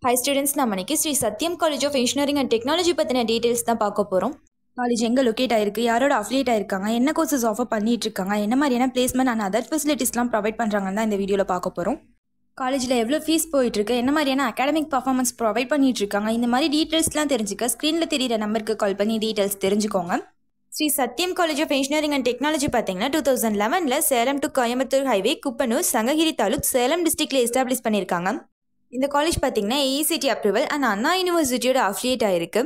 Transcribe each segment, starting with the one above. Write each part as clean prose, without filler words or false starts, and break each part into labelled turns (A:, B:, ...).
A: Hi students, நம்ம இன்னைக்கு Sri Sathyam college of engineering and technology பற்றின டீட்டெயில்ஸ் தான் பார்க்க போகிறோம். காலேஜ் எங்கே லொக்கேட் ஆயிருக்கு, யாரோட அஃபிலியேட் ஆயிருக்காங்க, என்ன கோர்சஸ் ஆஃபர் பண்ணிட்டு இருக்காங்க, என்ன மாதிரியான பிளேஸ்மெண்ட் அண்ட் அதர் ஃபெசிலிட்டிஸ்லாம் ப்ரொவைட் பண்ணுறாங்கன்னு தான் இந்த வீடியோவில் பார்க்க போகிறோம். காலேஜில் எவ்வளோ ஃபீஸ் போயிட்டுருக்கு, என்ன மாதிரியான அகாடமிக் பர்ஃபார்மன்ஸ் ப்ரொவைட் பண்ணிட்டு இருக்காங்க, இந்த மாதிரி டீட்டெயில்ஸ்லாம் தெரிஞ்சுக்க ஸ்க்ரீனில் தெரியிற நம்பருக்கு கால் பண்ணி டீட்டெயில்ஸ் தெரிஞ்சுக்கோங்க. Sri Sathyam college of engineering and technology பார்த்தீங்கன்னா 2011 சேலம் டு கோயம்புத்தூர் ஹைவே குப்பனூர் சங்ககிரி தாலுக் சேலம் டிஸ்ட்ரிக்ட்ல எஸ்டாப்ளிஷ் பண்ணியிருக்காங்க. இந்த காலேஜ் பார்த்தீங்கன்னா ஏஇசிடி அப்ரூவல் அண்ட் அண்ணா யூனிவர்சிட்டியோட அஃபிலியேட் ஆயிருக்கு.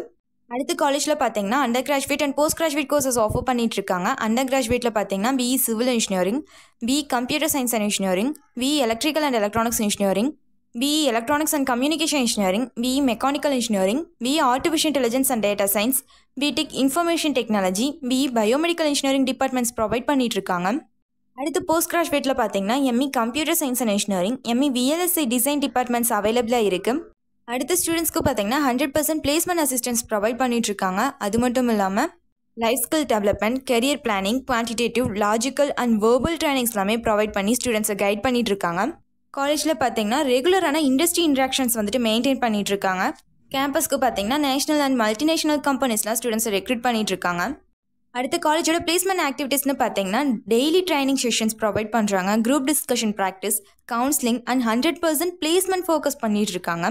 A: அடுத்த காலேஜில் பார்த்தீங்கன்னா undergraduate and postgraduate courses offer பண்ணிட்டு இருக்காங்க. அண்டர் கிராஜுவேட்டில் பார்த்தீங்கன்னா BE civil engineering, BE computer science and engineering, BE electrical and electronics engineering, BE electronics and communication engineering, BE mechanical engineering, BE artificial intelligence and data science, BTech information technology, BE biomedical engineering departments provide பண்ணிட்டு இருக்காங்க. அடுத்து post கிராஜுவேட்டில் பார்த்தீங்கன்னா ME computer science and engineering, ME VLSI design departments அவைலபிளாக இருக்குது. அடுத்த ஸ்டூடெண்ட்ஸ்க்கு பார்த்தீங்கன்னா 100% பிளேஸ்மெண்ட் அசிஸ்டன்ஸ் ப்ரொவைட் பண்ணிட்டு இருக்காங்க. அது மட்டும் இல்லாமல் life skill development, career planning, quantitative, logical and verbal trainings எல்லாமே ப்ரொவைட் பண்ணி ஸ்டூடெண்ட்ஸை கைட் பண்ணிட்டு இருக்காங்க. காலேஜில் பார்த்தீங்கன்னா ரெகுலரான இண்டஸ்ட்ரி இன்ட்ராக்ஷன்ஸ் மெயின்டைன் பண்ணிட்டு இருக்காங்க. கேம்பஸ்க்கு பார்த்தீங்கன்னா நேஷனல் அண்ட் மல்டிநேஷனல் கம்பெனிஸ்லாம் ஸ்டூடெண்ட்ஸை ரெக்ரூட் பண்ணிட்டு இருக்காங்க. அடுத்த காலேஜோட பிளேஸ்மெண்ட் ஆக்டிவிட்டீஸ்னு பார்த்தீங்கன்னா டெய்லி ட்ரைனிங் செஷன்ஸ் ப்ரொவைட் பண்ணுறாங்க, group discussion practice, counselling and 100% placement focus பண்ணிட்டு இருக்காங்க.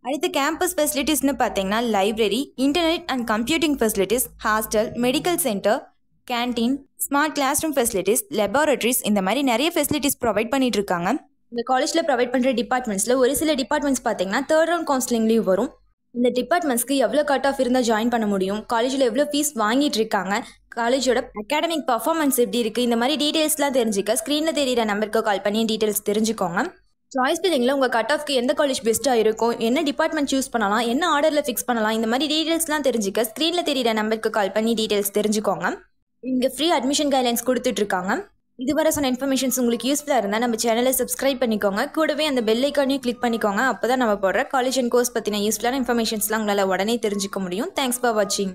A: அடுத்த கேம்பஸ் ஃபெசிலிட்டிஸ்னு பார்த்தீங்கன்னா library, internet and computing facilities, hostel, medical centre, canteen, smart class room facilities, laboratories, இந்த மாதிரி நிறைய ஃபெசிலிட்டிஸ் ப்ரொவைட் பண்ணிட்டு இருக்காங்க. இந்த காலேஜில் ப்ரொவைட் பண்ணுற டிபார்ட்மெண்ட்ஸில் ஒரு சில டிபார்ட்மெண்ட்ஸ் பார்த்தீங்கன்னா 3rd ரவுண்ட் கவுன்சிலிங்லேயும் வரும். இந்த டிபார்ட்மெண்ட்ஸ்க்கு எவ்வளோ கட் ஆஃப் இருந்தால் ஜாயின் பண்ண முடியும், காலேஜில் எவ்வளோ ஃபீஸ் வாங்கிட்டு இருக்காங்க, காலேஜோட அகாடமிக் பர்ஃபார்மன்ஸ் எப்படி இருக்குது, இந்த மாதிரி டீட்டெயில்ஸ்லாம் தெரிஞ்சுக்க ஸ்க்ரீனில் தெரியிற நம்பருக்கு கால் பண்ணி டீட்டெயில்ஸ் தெரிஞ்சுக்கோங்க. சாய்ஸ் பில்லிங்கில் உங்கள் கட் ஆஃப்க்கு எந்த காலேஜ் பெஸ்ட்டாக இருக்கும், என்ன டிபார்ட்மெண்ட் சூஸ் பண்ணலாம், என்ன ஆர்டரில் ஃபிக்ஸ் பண்ணலாம், இந்த மாதிரி டீட்டெயில்ஸ்லாம் தெரிஞ்சுக்க ஸ்க்ரீனில் தெரியிற நம்பருக்கு கால் பண்ணி டீட்டெயில்ஸ் தெரிஞ்சுக்கோங்க. இங்கே ஃப்ரீ அட்மிஷன் கைட்லைன்ஸ் கொடுத்துட்ருக்காங்க. இதுவரை சொன்ன இன்ஃபர்மேஷன்ஸ் உங்களுக்கு யூஸ்ஃபுல்லாக இருந்தால் நம்ம சேனலை சப்ஸ்கிரைப் பண்ணிக்கோங்க. கூடவே அந்த பெல் ஐக்கானையும் கிளிக் பண்ணிக்கோங்க. அப்போ தான் நம்ம போடுற காலேஜ் அண்ட் கோர்ஸ் பற்றின யூஸ்ஃபுல்லான இன்ஃபர்மேஷன்ஸ்லாம் உங்களால் உடனே தெரிஞ்சுக்க முடியும். தேங்க்ஸ் ஃபார் வாட்சிங்.